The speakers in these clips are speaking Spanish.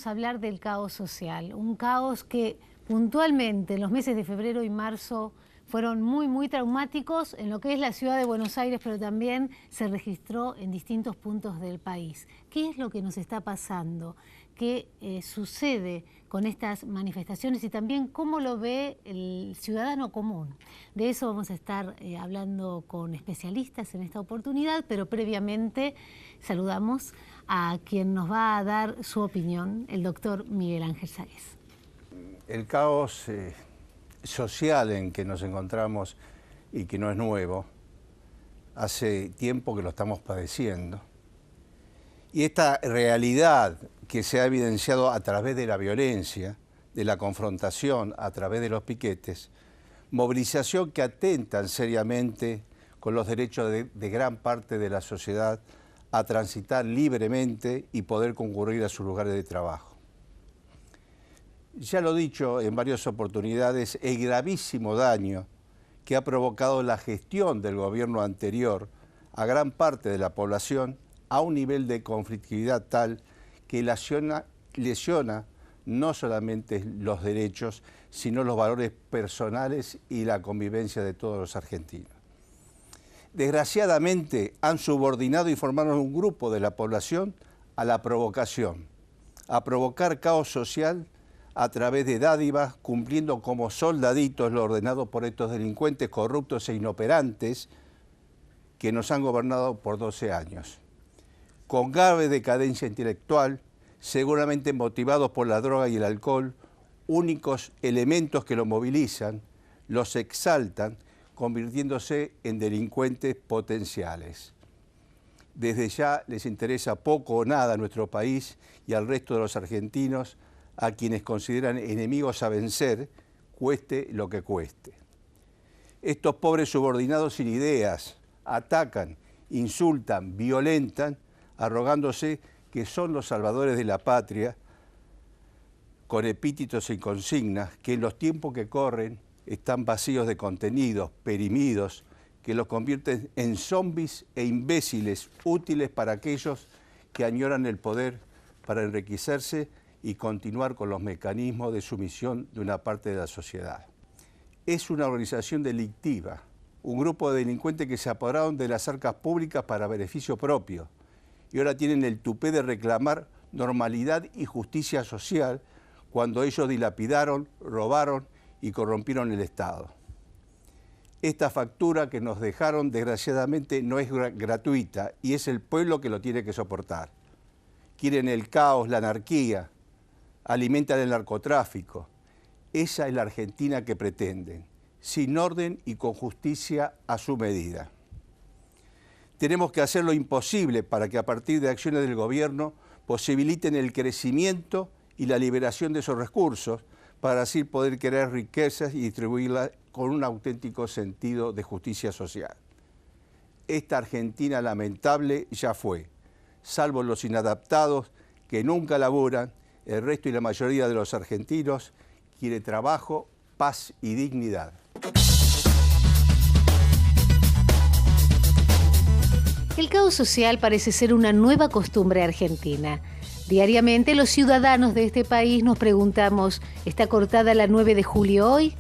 vamos a hablar del caos social, un caos que puntualmente en los meses de febrero y marzo fueron muy traumáticos en lo que es la ciudad de Buenos Aires, pero también se registró en distintos puntos del país. ¿Qué es lo que nos está pasando? ¿Qué sucede con estas manifestaciones y también cómo lo ve el ciudadano común? De eso vamos a estar hablando con especialistas en esta oportunidad, pero previamente saludamos a quien nos va a dar su opinión, el doctor Miguel Ángel Sáez. El caos social en que nos encontramos y que no es nuevo, hace tiempo que lo estamos padeciendo. Y esta realidad que se ha evidenciado a través de la violencia, de la confrontación, a través de los piquetes, movilización que atentan seriamente con los derechos de gran parte de la sociedad a transitar libremente y poder concurrir a sus lugares de trabajo. Ya lo he dicho en varias oportunidades, el gravísimo daño que ha provocado la gestión del gobierno anterior a gran parte de la población a un nivel de conflictividad tal que lesiona no solamente los derechos, sino los valores personales y la convivencia de todos los argentinos. Desgraciadamente han subordinado y formaron un grupo de la población a la provocación, a provocar caos social a través de dádivas, cumpliendo como soldaditos lo ordenado por estos delincuentes corruptos e inoperantes que nos han gobernado por 12 años. Con grave decadencia intelectual, seguramente motivados por la droga y el alcohol, únicos elementos que los movilizan, los exaltan, convirtiéndose en delincuentes potenciales. Desde ya les interesa poco o nada a nuestro país y al resto de los argentinos, a quienes consideran enemigos a vencer, cueste lo que cueste. Estos pobres subordinados sin ideas atacan, insultan, violentan, arrogándose que son los salvadores de la patria, con epítetos y consignas que en los tiempos que corren están vacíos de contenidos, perimidos, que los convierten en zombies e imbéciles útiles para aquellos que añoran el poder para enriquecerse y continuar con los mecanismos de sumisión de una parte de la sociedad. Es una organización delictiva, un grupo de delincuentes que se apoderaron de las arcas públicas para beneficio propio y ahora tienen el tupé de reclamar normalidad y justicia social cuando ellos dilapidaron, robaron y corrompieron el Estado. Esta factura que nos dejaron, desgraciadamente, no es gratuita y es el pueblo que lo tiene que soportar. Quieren el caos, la anarquía, alimentan el narcotráfico. Esa es la Argentina que pretenden, sin orden y con justicia a su medida. Tenemos que hacer lo imposible para que a partir de acciones del gobierno posibiliten el crecimiento y la liberación de esos recursos para así poder crear riquezas y distribuirlas con un auténtico sentido de justicia social. Esta Argentina lamentable ya fue, salvo los inadaptados que nunca laburan. El resto y la mayoría de los argentinos quiere trabajo, paz y dignidad. El caos social parece ser una nueva costumbre argentina. Diariamente los ciudadanos de este país nos preguntamos, ¿está cortada la 9 de julio hoy?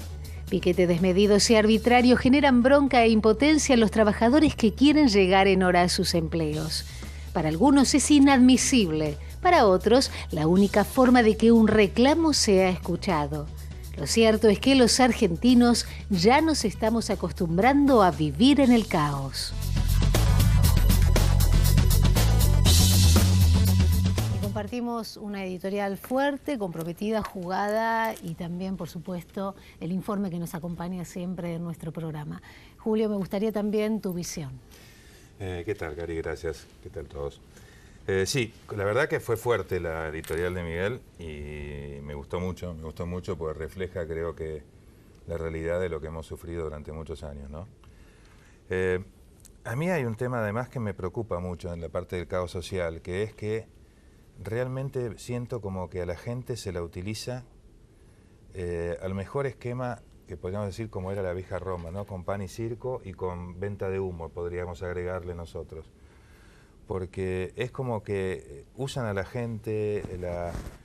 Piquetes desmedidos y arbitrarios generan bronca e impotencia en los trabajadores que quieren llegar en hora a sus empleos. Para algunos es inadmisible. Para otros, la única forma de que un reclamo sea escuchado. Lo cierto es que los argentinos ya nos estamos acostumbrando a vivir en el caos. Y compartimos una editorial fuerte, comprometida, jugada y también, por supuesto, el informe que nos acompaña siempre en nuestro programa. Julio, me gustaría también tu visión. ¿Qué tal, Cari? Gracias. ¿Qué tal todos? Sí, la verdad que fue fuerte la editorial de Miguel y me gustó mucho porque refleja, creo que, la realidad de lo que hemos sufrido durante muchos años, ¿no? A mí hay un tema además que me preocupa mucho en la parte del caos social, que es que realmente siento como que a la gente se la utiliza al mejor esquema que podríamos decir como era la vieja Roma, ¿no? Con pan y circo y con venta de humo, podríamos agregarle nosotros. porque es como que usan a la gente,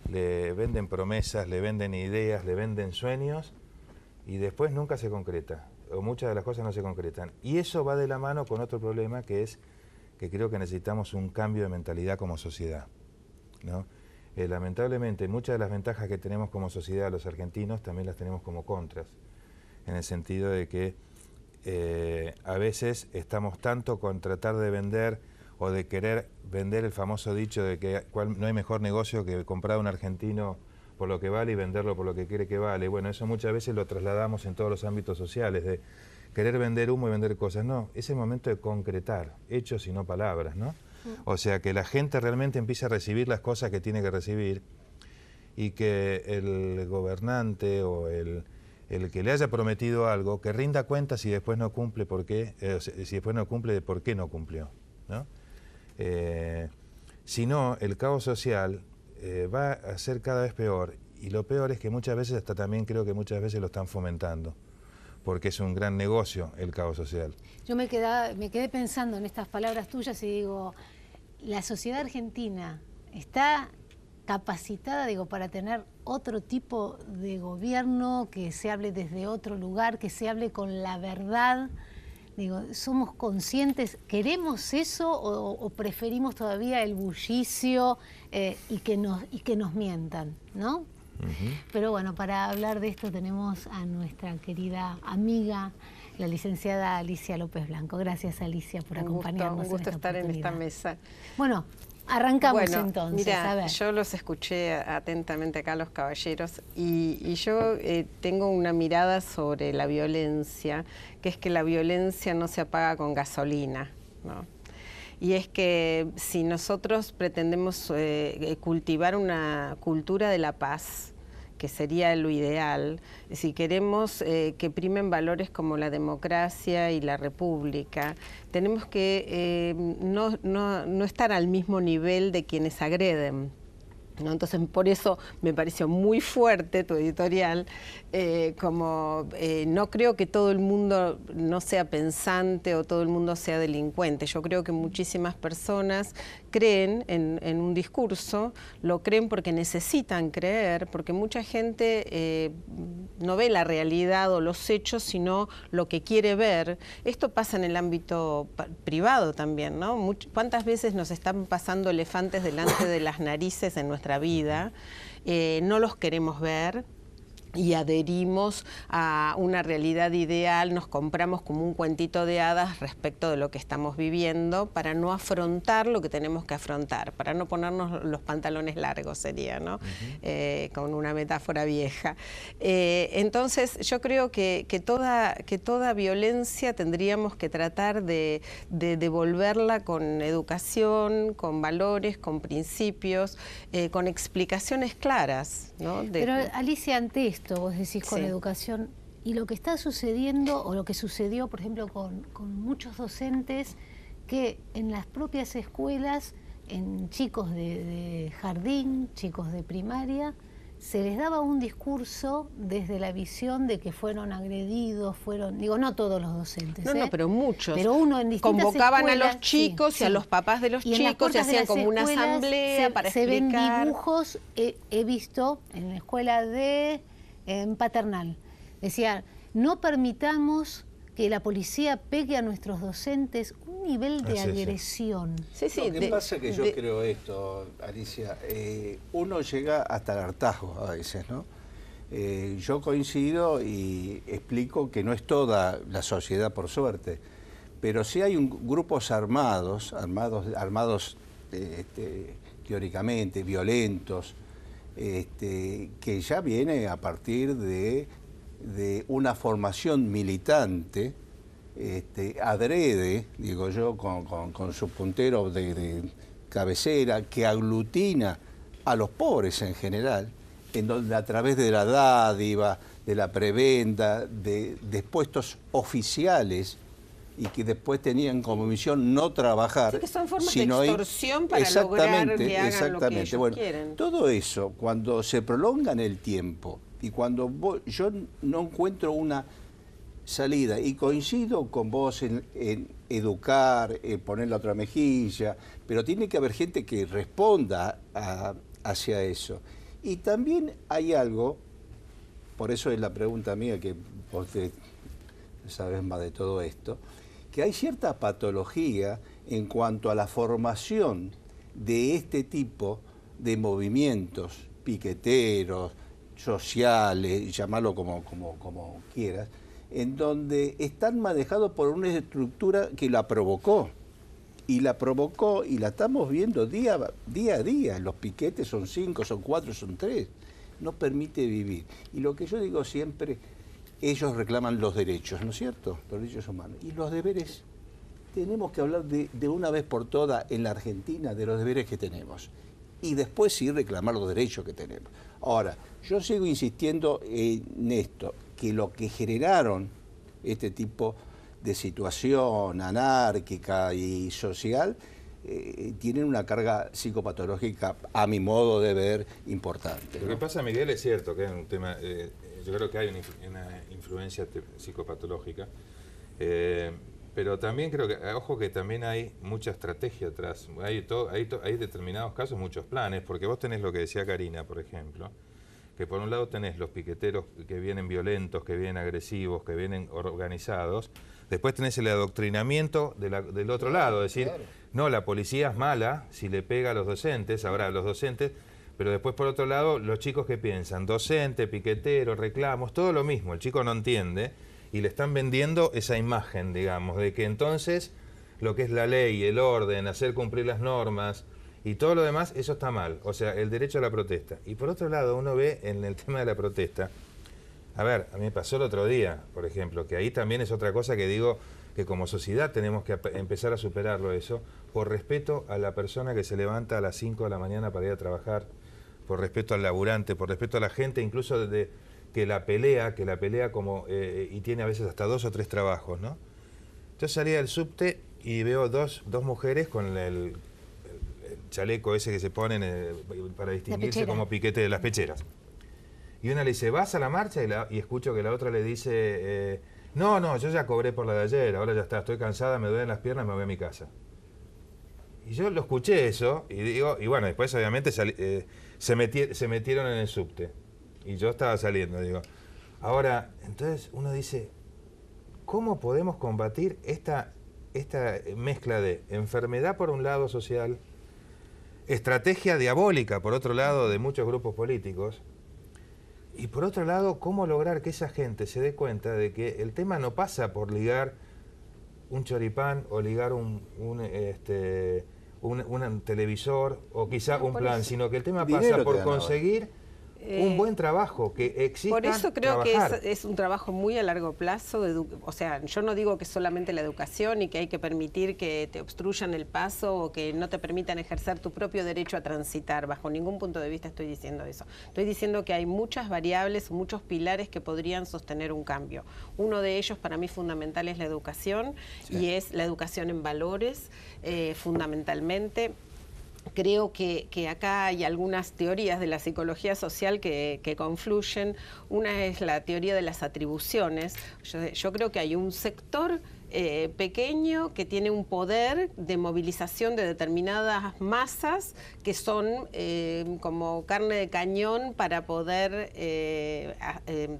le venden promesas, le venden ideas, le venden sueños y después nunca se concreta, o muchas de las cosas no se concretan. Y eso va de la mano con otro problema, que es que creo que necesitamos un cambio de mentalidad como sociedad, ¿no? Lamentablemente, muchas de las ventajas que tenemos como sociedad los argentinos también las tenemos como contras, en el sentido de que a veces estamos tanto con tratar de vender o de querer vender el famoso dicho de que no hay mejor negocio que comprar a un argentino por lo que vale y venderlo por lo que quiere que vale. Bueno, eso muchas veces lo trasladamos en todos los ámbitos sociales, de querer vender humo y vender cosas. No, es el momento de concretar, hechos y no palabras, ¿no? O sea, que la gente realmente empiece a recibir las cosas que tiene que recibir y que el gobernante o el que le haya prometido algo, que rinda cuenta si después no cumple, si después no cumple, de por qué no cumplió, ¿no? Si no, el caos social va a ser cada vez peor, y lo peor es que muchas veces, hasta también creo que muchas veces lo están fomentando, porque es un gran negocio el caos social. Yo me quedé pensando en estas palabras tuyas y digo, la sociedad argentina está capacitada, digo, para tener otro tipo de gobierno, que se hable desde otro lugar, que se hable con la verdad. Digo, ¿somos conscientes? ¿Queremos eso o preferimos todavía el bullicio y que nos mientan, ¿no? Pero bueno, para hablar de esto tenemos a nuestra querida amiga, la licenciada Alicia López Blanco. Gracias, Alicia, por acompañarnos. Un gusto estar en esta mesa. Bueno, arrancamos entonces. Mira, a ver. yo los escuché atentamente acá, los caballeros, y yo tengo una mirada sobre la violencia, que es que la violencia no se apaga con gasolina, ¿no? Y es que si nosotros pretendemos cultivar una cultura de la paz, que sería lo ideal, si queremos que primen valores como la democracia y la república, tenemos que no estar al mismo nivel de quienes agreden, ¿no? Entonces, por eso me pareció muy fuerte tu editorial, no creo que todo el mundo no sea pensante o todo el mundo sea delincuente. Yo creo que muchísimas personas creen en un discurso, lo creen porque necesitan creer, porque mucha gente no ve la realidad o los hechos, sino lo que quiere ver. Esto pasa en el ámbito privado también, ¿no? ¿Cuántas veces nos están pasando elefantes delante de las narices en nuestra vida? No los queremos ver y adherimos a una realidad ideal, nos compramos como un cuentito de hadas respecto de lo que estamos viviendo para no afrontar lo que tenemos que afrontar, para no ponernos los pantalones largos sería, ¿no? Con una metáfora vieja. Entonces yo creo que toda violencia tendríamos que tratar de devolverla con educación, con valores, con principios, con explicaciones claras, ¿no? Pero Alicia, ante esto, vos decís con educación, y lo que está sucediendo, o lo que sucedió, por ejemplo, con muchos docentes que en las propias escuelas, en chicos de jardín, chicos de primaria, se les daba un discurso desde la visión de que fueron agredidos, digo, no todos los docentes. No, pero muchos. Pero uno en distintas convocaban escuelas, a los chicos y a los papás de los chicos y hacían como una asamblea para explicar. Se ven dibujos, he visto en la escuela en Paternal. Decía, no permitamos que la policía pegue a nuestros docentes, un nivel de agresión. Sí, lo que pasa es que yo creo esto, Alicia, uno llega hasta el hartazgo a veces, ¿no? Yo coincido y explico que no es toda la sociedad, por suerte, pero sí hay grupos armados teóricamente, violentos, que ya viene a partir de una formación militante, adrede, digo yo, con su puntero de cabecera, que aglutina a los pobres en general, en donde a través de la dádiva, de la prebenda, de puestos oficiales, y que después tenían como misión no trabajar, sí, que son formas de extorsión para lograr que hagan lo que ellos quieren. Todo eso, cuando se prolonga en el tiempo y cuando yo no encuentro una salida. Y coincido con vos en educar, en poner la otra mejilla, pero tiene que haber gente que responda hacia eso. Y también hay algo, por eso es la pregunta mía, que vos sabés más de todo esto, que hay cierta patología en cuanto a la formación de este tipo de movimientos piqueteros, sociales, llamarlo como quieras, en donde están manejados por una estructura que la provocó. Y la estamos viendo día a día. Los piquetes son 5, son 4, son 3. No permite vivir. Y lo que yo digo siempre, ellos reclaman los derechos, ¿no es cierto? Los derechos humanos. Y los deberes, tenemos que hablar de una vez por todas en la Argentina de los deberes que tenemos. Y después sí reclamar los derechos que tenemos. Ahora, yo sigo insistiendo en esto, que lo que generaron este tipo de situación anárquica y social tienen una carga psicopatológica, a mi modo de ver, importante, ¿no? Lo que pasa, Miguel, es cierto que es un tema, yo creo que hay una influencia psicopatológica, pero también creo que, ojo, que también hay mucha estrategia atrás, hay determinados casos, muchos planes, porque vos tenés lo que decía Karina, por ejemplo, que por un lado tenés los piqueteros que vienen violentos, que vienen agresivos, que vienen organizados, después tenés el adoctrinamiento del otro lado, es decir, no, la policía es mala si le pega a los docentes, ahora a los docentes, pero después por otro lado los chicos que piensan, docente, piquetero, reclamos, todo lo mismo, el chico no entiende y le están vendiendo esa imagen, digamos, de que entonces lo que es la ley, el orden, hacer cumplir las normas y todo lo demás, eso está mal, o sea, el derecho a la protesta. Y por otro lado uno ve en el tema de la protesta, a ver, a mí me pasó el otro día, por ejemplo, que ahí también es otra cosa que digo que como sociedad tenemos que empezar a superarlo eso, por respeto a la persona que se levanta a las 5 de la mañana para ir a trabajar, por respeto al laburante, por respeto a la gente, incluso que la pelea como, y tiene a veces hasta 2 o 3 trabajos, ¿no? Yo salí del subte y veo dos mujeres con el chaleco ese que se ponen para distinguirse como piquete de las pecheras. Y una le dice, ¿vas a la marcha? Y escucho que la otra le dice, no, yo ya cobré por la de ayer, ahora ya está, estoy cansada, me duelen las piernas, me voy a mi casa. Y yo lo escuché eso, y bueno, después obviamente se metieron en el subte. Y yo estaba saliendo, digo. Ahora, entonces uno dice, ¿cómo podemos combatir esta mezcla de enfermedad por un lado social, estrategia diabólica por otro lado de muchos grupos políticos, y por otro lado, cómo lograr que esa gente se dé cuenta de que el tema no pasa por ligar un choripán o ligar un televisor o quizá un plan, sino que el tema pasa por conseguir un buen trabajo, que exista. Por eso creo que es un trabajo muy a largo plazo. O sea, yo no digo que solamente la educación y que hay que permitir que te obstruyan el paso o que no te permitan ejercer tu propio derecho a transitar. Bajo ningún punto de vista estoy diciendo eso. Estoy diciendo que hay muchas variables, muchos pilares que podrían sostener un cambio. Uno de ellos para mí fundamental es la educación, sí, y es la educación en valores, fundamentalmente. Creo que acá hay algunas teorías de la psicología social que confluyen. Una es la teoría de las atribuciones. Yo creo que hay un sector pequeño que tiene un poder de movilización de determinadas masas que son como carne de cañón para poder,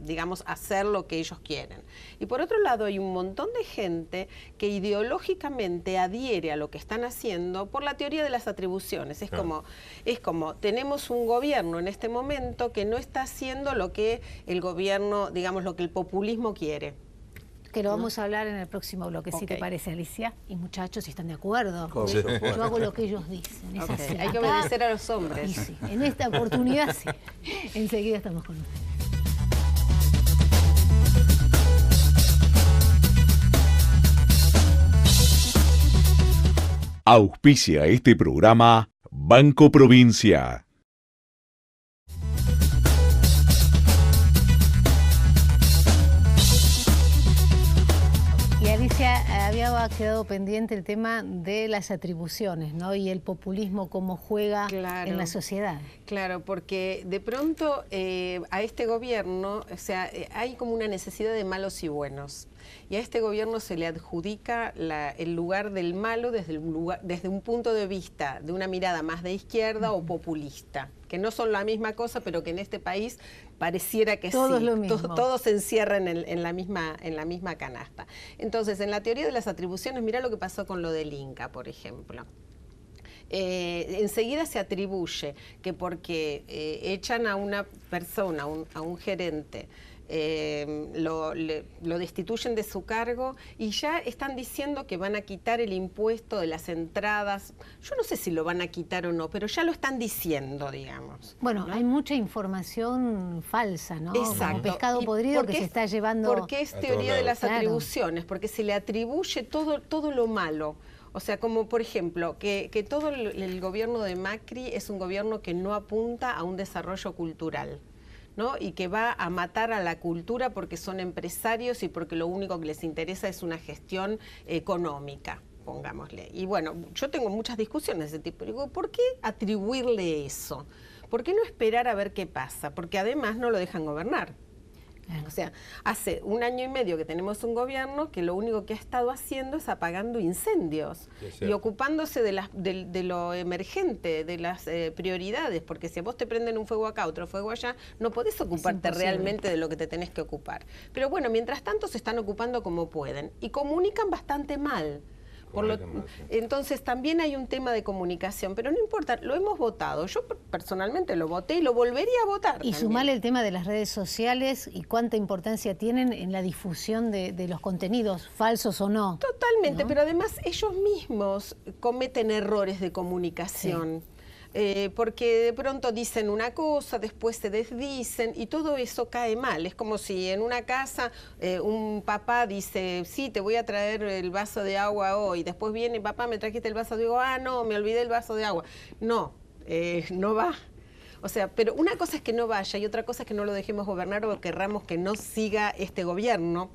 digamos, hacer lo que ellos quieren. Y por otro lado hay un montón de gente que ideológicamente adhiere a lo que están haciendo por la teoría de las atribuciones. Es como tenemos un gobierno en este momento que no está haciendo lo que el gobierno, digamos, lo que el populismo quiere. Que lo vamos a hablar en el próximo bloque, si te parece, Alicia. Y muchachos, si están de acuerdo. Sí. Yo hago lo que ellos dicen. Es así. Hay que obedecer a los hombres. Y sí, en esta oportunidad sí. Enseguida estamos con ustedes. Auspicia este programa Banco Provincia. Alicia, había quedado pendiente el tema de las atribuciones, ¿no? Y el populismo, cómo juega en la sociedad. Claro, porque de pronto a este gobierno, o sea, hay como una necesidad de malos y buenos. Y a este gobierno se le adjudica el lugar del malo desde un punto de vista, de una mirada más de izquierda o populista, que no son la misma cosa, pero que en este país pareciera que todo sí. es lo mismo. Todo se encierra en la misma canasta. Entonces, en la teoría de las atribuciones, mira lo que pasó con lo del Inca, por ejemplo. Enseguida se atribuye que porque echan a una persona, a un gerente, lo destituyen de su cargo y ya están diciendo que van a quitar el impuesto de las entradas. Yo no sé si lo van a quitar o no, pero ya lo están diciendo, digamos. Bueno, ¿no? hay mucha información falsa, ¿no? Exacto. Como pescado podrido que se está llevando... Porque es teoría de las atribuciones, porque se le atribuye todo lo malo. O sea, como por ejemplo, que todo el gobierno de Macri es un gobierno que no apunta a un desarrollo cultural, ¿no? Y que va a matar a la cultura porque son empresarios y porque lo único que les interesa es una gestión económica, pongámosle. Y bueno, yo tengo muchas discusiones de ese tipo. Digo, ¿por qué atribuirle eso? ¿Por qué no esperar a ver qué pasa? Porque además no lo dejan gobernar. O sea, hace 1 año y medio que tenemos un gobierno que lo único que ha estado haciendo es apagando incendios y ocupándose de lo emergente, de las prioridades, porque si a vos te prenden un fuego acá, otro fuego allá, no podés ocuparte realmente de lo que te tenés que ocupar. Pero bueno, mientras tanto se están ocupando como pueden y comunican bastante mal. Entonces también hay un tema de comunicación, pero no importa, lo hemos votado. Yo personalmente lo voté y lo volvería a votar. Y sumarle el tema de las redes sociales y cuánta importancia tienen en la difusión de los contenidos, falsos o no. Totalmente, ¿no? pero además ellos mismos cometen errores de comunicación. Sí. Porque de pronto dicen una cosa, después se desdicen y todo eso cae mal. Es como si en una casa un papá dice, sí, te voy a traer el vaso de agua hoy. Después viene, papá, ¿me trajiste el vaso de agua? Ah, no, me olvidé el vaso de agua. No, no va. O sea, pero una cosa es que no vaya y otra cosa es que no lo dejemos gobernar o querramos que no siga este gobierno,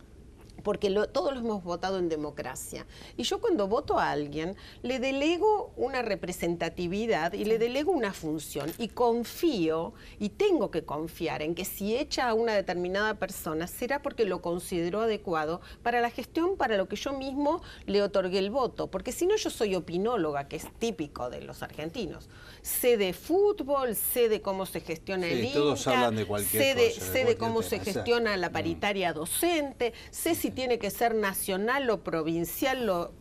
porque todos lo hemos votado en democracia. Y yo cuando voto a alguien, le delego una representatividad y le delego una función. Y confío, y tengo que confiar en que si echa a una determinada persona, será porque lo consideró adecuado para la gestión, para lo que yo mismo le otorgué el voto. Porque si no, yo soy opinóloga, que es típico de los argentinos. Sé de fútbol, sé de cómo se gestiona el INCA, todos hablan de cualquier cosa, sé de cómo se gestiona la paritaria docente, sé si tiene que ser nacional o provincial, o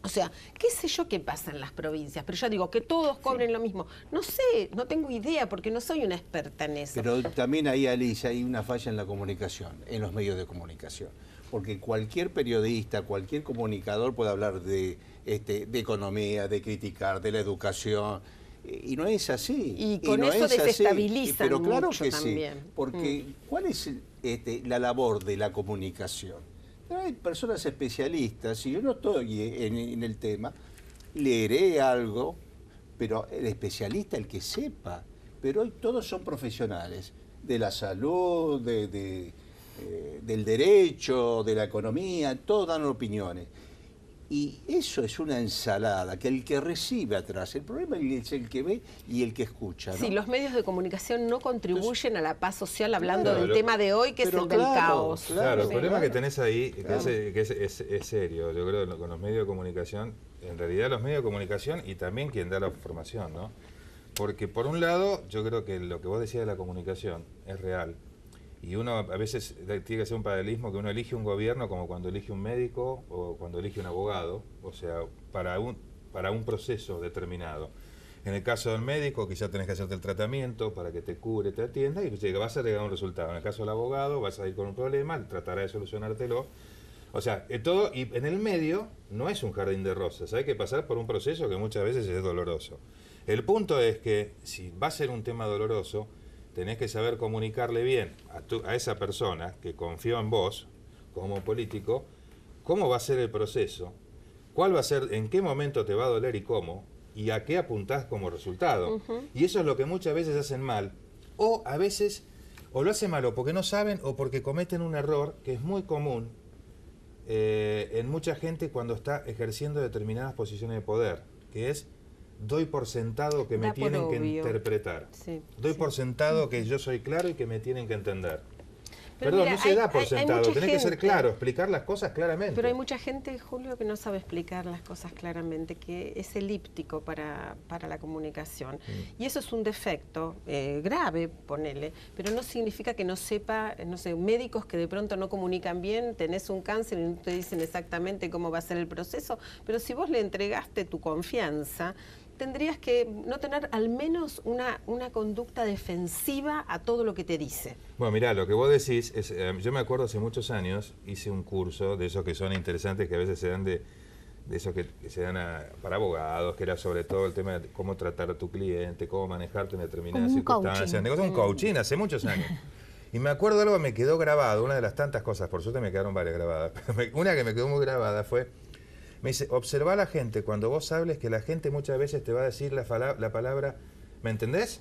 sea, qué sé yo qué pasa en las provincias, pero yo digo que todos cobren lo mismo. No sé, no tengo idea porque no soy una experta en eso. Pero también ahí, Alicia, hay una falla en la comunicación, en los medios de comunicación. Porque cualquier periodista, cualquier comunicador puede hablar de economía, de criticar, de la educación. Y no es así. Y con eso desestabilizan pero claro mucho que también. Sí, porque ¿cuál es la labor de la comunicación? Pero hay personas especialistas, si yo no estoy en el tema, leeré algo, pero el especialista, el que sepa. Pero hoy todos son profesionales de la salud, del derecho, de la economía, todos dan opiniones. Y eso es una ensalada que el que recibe atrás, el problema es el que ve y el que escucha, ¿no? Sí, los medios de comunicación no contribuyen a la paz social hablando del tema de hoy, que es el del caos. Claro, el problema que tenés ahí, que es serio, yo creo, con los medios de comunicación, en realidad los medios de comunicación y también quien da la formación, ¿no? Porque por un lado, yo creo que lo que vos decías de la comunicación es real. Y uno a veces tiene que hacer un paralelismo, que uno elige un gobierno como cuando elige un médico o cuando elige un abogado, o sea, para un proceso determinado. En el caso del médico, quizá tenés que hacerte el tratamiento para que te cure, te atienda y vas a llegar a un resultado. En el caso del abogado, vas a ir con un problema, tratará de solucionártelo. O sea, todo, y en el medio no es un jardín de rosas, hay que pasar por un proceso que muchas veces es doloroso. El punto es que si va a ser un tema doloroso, tenés que saber comunicarle bien a esa persona que confió en vos como político, cómo va a ser el proceso, cuál va a ser, en qué momento te va a doler y cómo, y a qué apuntás como resultado. Y eso es lo que muchas veces hacen mal, o a veces, o lo hacen mal o porque no saben o porque cometen un error que es muy común en mucha gente cuando está ejerciendo determinadas posiciones de poder, que es doy por sentado que me Da por tienen que obvio. interpretar. Sí, Doy sí. por sentado que yo soy claro y que me tienen que entender. Pero Perdón, mira, no se da por hay sentado, mucha tenés que ser gente. claro, explicar las cosas claramente. Pero hay mucha gente, Julio, que no sabe explicar las cosas claramente, que es elíptico para la comunicación. Y eso es un defecto grave, ponele, pero no significa que no sepa, no sé, médicos que de pronto no comunican bien, tenés un cáncer y no te dicen exactamente cómo va a ser el proceso, pero si vos le entregaste tu confianza, tendrías que no tener al menos una conducta defensiva a todo lo que te dice. Bueno, mirá, lo que vos decís, es, yo me acuerdo hace muchos años, hice un curso de esos que son interesantes, que a veces se dan de esos que se dan para abogados, que era sobre todo el tema de cómo tratar a tu cliente, cómo manejarte en determinadas Como un circunstancias. coaching. Un coaching hace muchos años. Y me acuerdo de algo que me quedó grabado, una de las tantas cosas, por suerte me quedaron varias grabadas, pero una que me quedó muy grabada fue, me dice, observa a la gente, cuando vos hables, que la gente muchas veces te va a decir la palabra, ¿me entendés?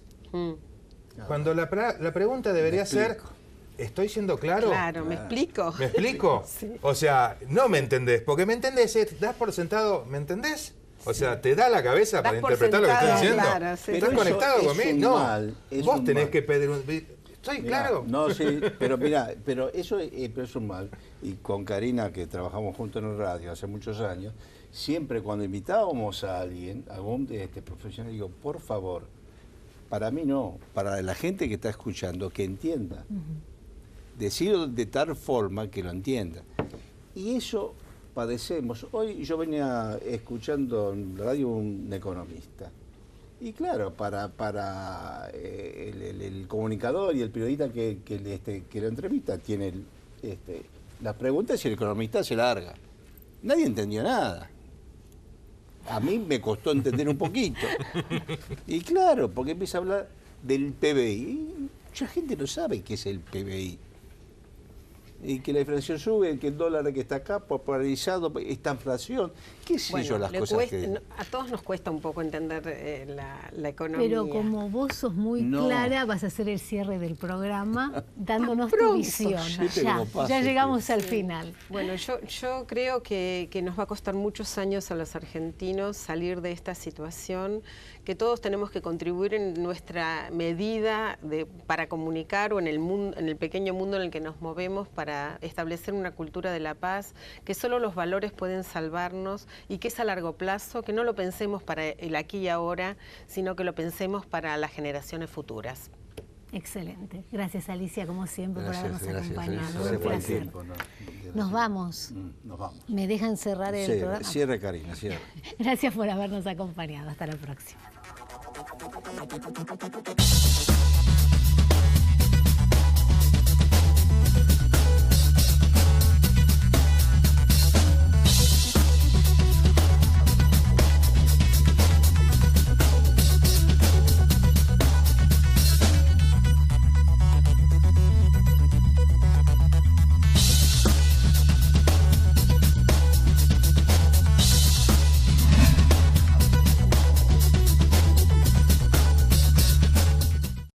Cuando la pregunta debería ser, ¿estoy siendo claro? Claro, ¿me explico? ¿Me explico? Sí. O sea, no me entendés, porque me entendés, das por sentado, ¿me entendés? O sea, ¿te da la cabeza Das para por interpretar lo que estoy sentado, diciendo? claro, sí. ¿Estás Pero eso conectado es conmigo? un No, mal, es vos un tenés mal. que pedir un... ¿Estoy Mirá, claro? No, sí, pero mira, pero eso pero es un mal. Y con Karina, que trabajamos juntos en el radio hace muchos años, siempre cuando invitábamos a alguien, a algún profesional, digo, por favor, para mí no, para la gente que está escuchando, que entienda. Decirlo de tal forma que lo entienda. Y eso padecemos. Hoy yo venía escuchando en la radio un economista. Y claro, para el comunicador y el periodista que lo entrevista tiene las preguntas y el economista se larga. Nadie entendió nada. A mí me costó entender un poquito. Y claro, porque empieza a hablar del PBI. Y mucha gente no sabe qué es el PBI. Y que la inflación sube, que el dólar que está acá popularizado, esta inflación, qué sé yo, las cosas que... A todos nos cuesta un poco entender la economía. Pero como vos sos muy No. clara, vas a hacer el cierre del programa dándonos tu pronto visión. ya. Viste cómo pasa, Ya llegamos sí. al final. Bueno, yo creo que nos va a costar muchos años a los argentinos salir de esta situación, que todos tenemos que contribuir en nuestra medida para comunicar o en el pequeño mundo en el que nos movemos para establecer una cultura de la paz, que solo los valores pueden salvarnos y que es a largo plazo, que no lo pensemos para el aquí y ahora, sino que lo pensemos para las generaciones futuras. Excelente. Gracias, Alicia, como siempre, por habernos acompañado. Gracias Un por el placer. tiempo, ¿no? Nos vamos. Nos vamos. ¿Me dejan cerrar el programa? Cierre, Karina, cierre. Gracias por habernos acompañado. Hasta la próxima.